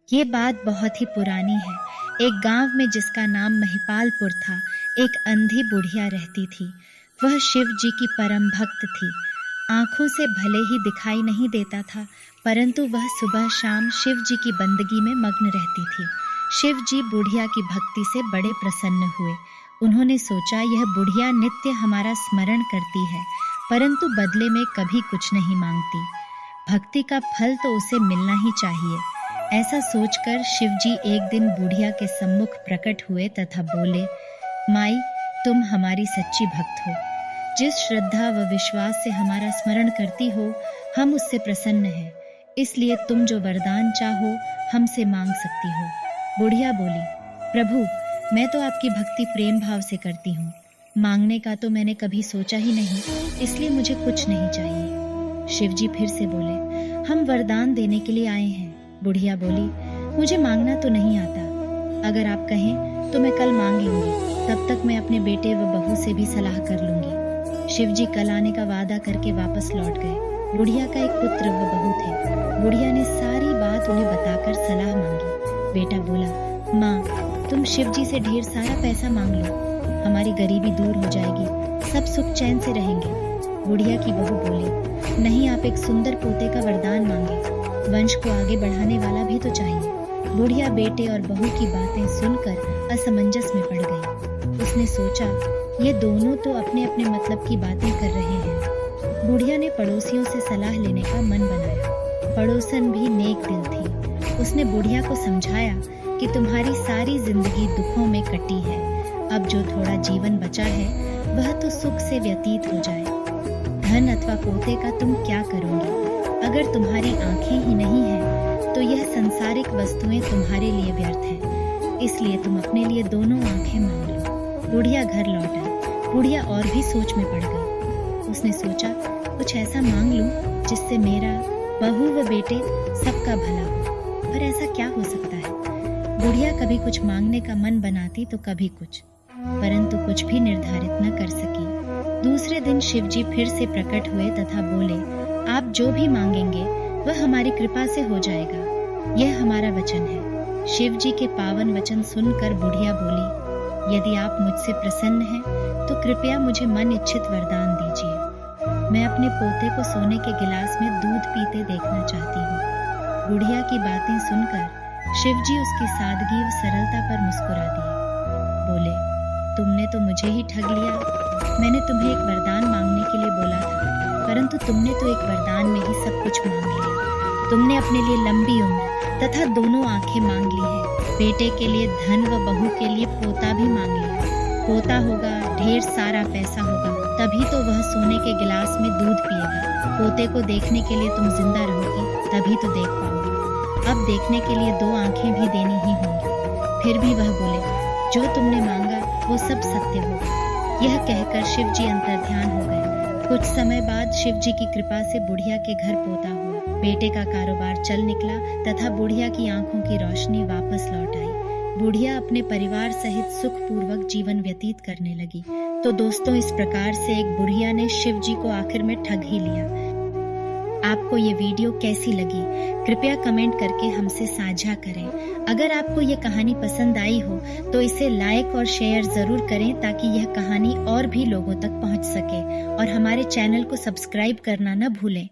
ये बात बहुत ही पुरानी है। एक गांव में जिसका नाम महिपालपुर था, एक अंधी बुढ़िया रहती थी। वह शिव जी की परम भक्त थी। आंखों से भले ही दिखाई नहीं देता था, परंतु वह सुबह शाम शिव जी की बंदगी में मग्न रहती थी। शिव जी बुढ़िया की भक्ति से बड़े प्रसन्न हुए। उन्होंने सोचा, यह बुढ़िया नित्य हमारा स्मरण करती है, परंतु बदले में कभी कुछ नहीं मांगती। भक्ति का फल तो उसे मिलना ही चाहिए। ऐसा सोचकर शिवजी एक दिन बुढ़िया के सम्मुख प्रकट हुए तथा बोले, माई, तुम हमारी सच्ची भक्त हो। जिस श्रद्धा व विश्वास से हमारा स्मरण करती हो, हम उससे प्रसन्न हैं। इसलिए तुम जो वरदान चाहो हमसे मांग सकती हो। बुढ़िया बोली, प्रभु, मैं तो आपकी भक्ति प्रेम भाव से करती हूँ। मांगने का तो मैंने कभी सोचा ही नहीं, इसलिए मुझे कुछ नहीं चाहिए। शिवजी फिर से बोले, हम वरदान देने के लिए आए हैं। बुढ़िया बोली, मुझे मांगना तो नहीं आता। अगर आप कहें तो मैं कल मांग लूंगी, तब तक मैं अपने बेटे व बहू से भी सलाह कर लूंगी। शिवजी कल आने का वादा करके वापस लौट गए। बुढ़िया का एक पुत्र व बहू थे। बुढ़िया ने सारी बात उन्हें बताकर सलाह मांगी। बेटा बोला, माँ, तुम शिवजी से ढेर सारा पैसा मांग लो, हमारी गरीबी दूर हो जाएगी, सब सुख चैन से रहेंगे। बुढ़िया की बहू बोली, नहीं, आप एक सुंदर पोते का वरदान मांगे, वंश को आगे बढ़ाने वाला भी तो चाहिए। बुढ़िया बेटे और बहू की बातें सुनकर असमंजस में पड़ गई। उसने सोचा, ये दोनों तो अपने अपने मतलब की बातें कर रहे हैं। बुढ़िया ने पड़ोसियों से सलाह लेने का मन बनाया। पड़ोसन भी नेक दिल थी। उसने बुढ़िया को समझाया कि तुम्हारी सारी जिंदगी दुखों में कटी है, अब जो थोड़ा जीवन बचा है वह तो सुख से व्यतीत हो जाए। धन अथवा पोते का तुम क्या करोगे? अगर तुम्हारी आंखें ही नहीं हैं, तो यह संसारिक वस्तुएं तुम्हारे लिए व्यर्थ हैं। इसलिए तुम अपने लिए दोनों आंखें मांग लो। बुढ़िया घर लौट आई। बुढ़िया और भी सोच में पड़ गई। उसने सोचा, कुछ ऐसा मांग लूं जिससे मेरा, बहू व बेटे सबका भला हो। पर ऐसा क्या हो सकता है? बुढ़िया कभी कुछ मांगने का मन बनाती तो कभी कुछ, परंतु कुछ भी निर्धारित न कर सकी। दूसरे दिन शिवजी फिर से प्रकट हुए तथा बोले, आप जो भी मांगेंगे वह हमारी कृपा से हो जाएगा, यह हमारा वचन है। शिवजी के पावन वचन सुनकर बुढ़िया बोली, यदि आप मुझसे प्रसन्न हैं तो कृपया मुझे मन इच्छित वरदान दीजिए। मैं अपने पोते को सोने के गिलास में दूध पीते देखना चाहती हूँ। बुढ़िया की बातें सुनकर शिवजी उसकी सादगी व सरलता पर मुस्कुरा दिए। बोले, तुमने तो मुझे ही ठग लिया। मैंने तुम्हें एक वरदान मांगने के लिए बोला था, परंतु तुमने तो एक वरदान में ही सब कुछ मांग लिया। तुमने अपने लिए लंबी उम्र तथा दोनों आंखें मांग ली है। बेटे के लिए धन व बहू के लिए पोता भी मांग लिया। पोता होगा, ढेर सारा पैसा होगा, तभी तो वह सोने के गिलास में दूध पिएगा। पोते को देखने के लिए तुम जिंदा रहोगी, तभी तो देख पाओगे। अब देखने के लिए दो आंखें भी देनी ही होंगी। फिर भी वह बोले, जो तुमने मांगा वो सब सत्य होगा। यह कहकर शिवजी अंतर्ध्यान हो गए। कुछ समय बाद शिवजी की कृपा से बुढ़िया के घर पोता हुआ। बेटे का कारोबार चल निकला तथा बुढ़िया की आंखों की रोशनी वापस लौट आई। बुढ़िया अपने परिवार सहित सुखपूर्वक जीवन व्यतीत करने लगी। तो दोस्तों, इस प्रकार से एक बुढ़िया ने शिवजी को आखिर में ठग ही लिया। आपको ये वीडियो कैसी लगी? कृपया कमेंट करके हमसे साझा करें। अगर आपको ये कहानी पसंद आई हो तो इसे लाइक और शेयर जरूर करें, ताकि यह कहानी और भी लोगों तक पहुंच सके। और हमारे चैनल को सब्सक्राइब करना न भूलें।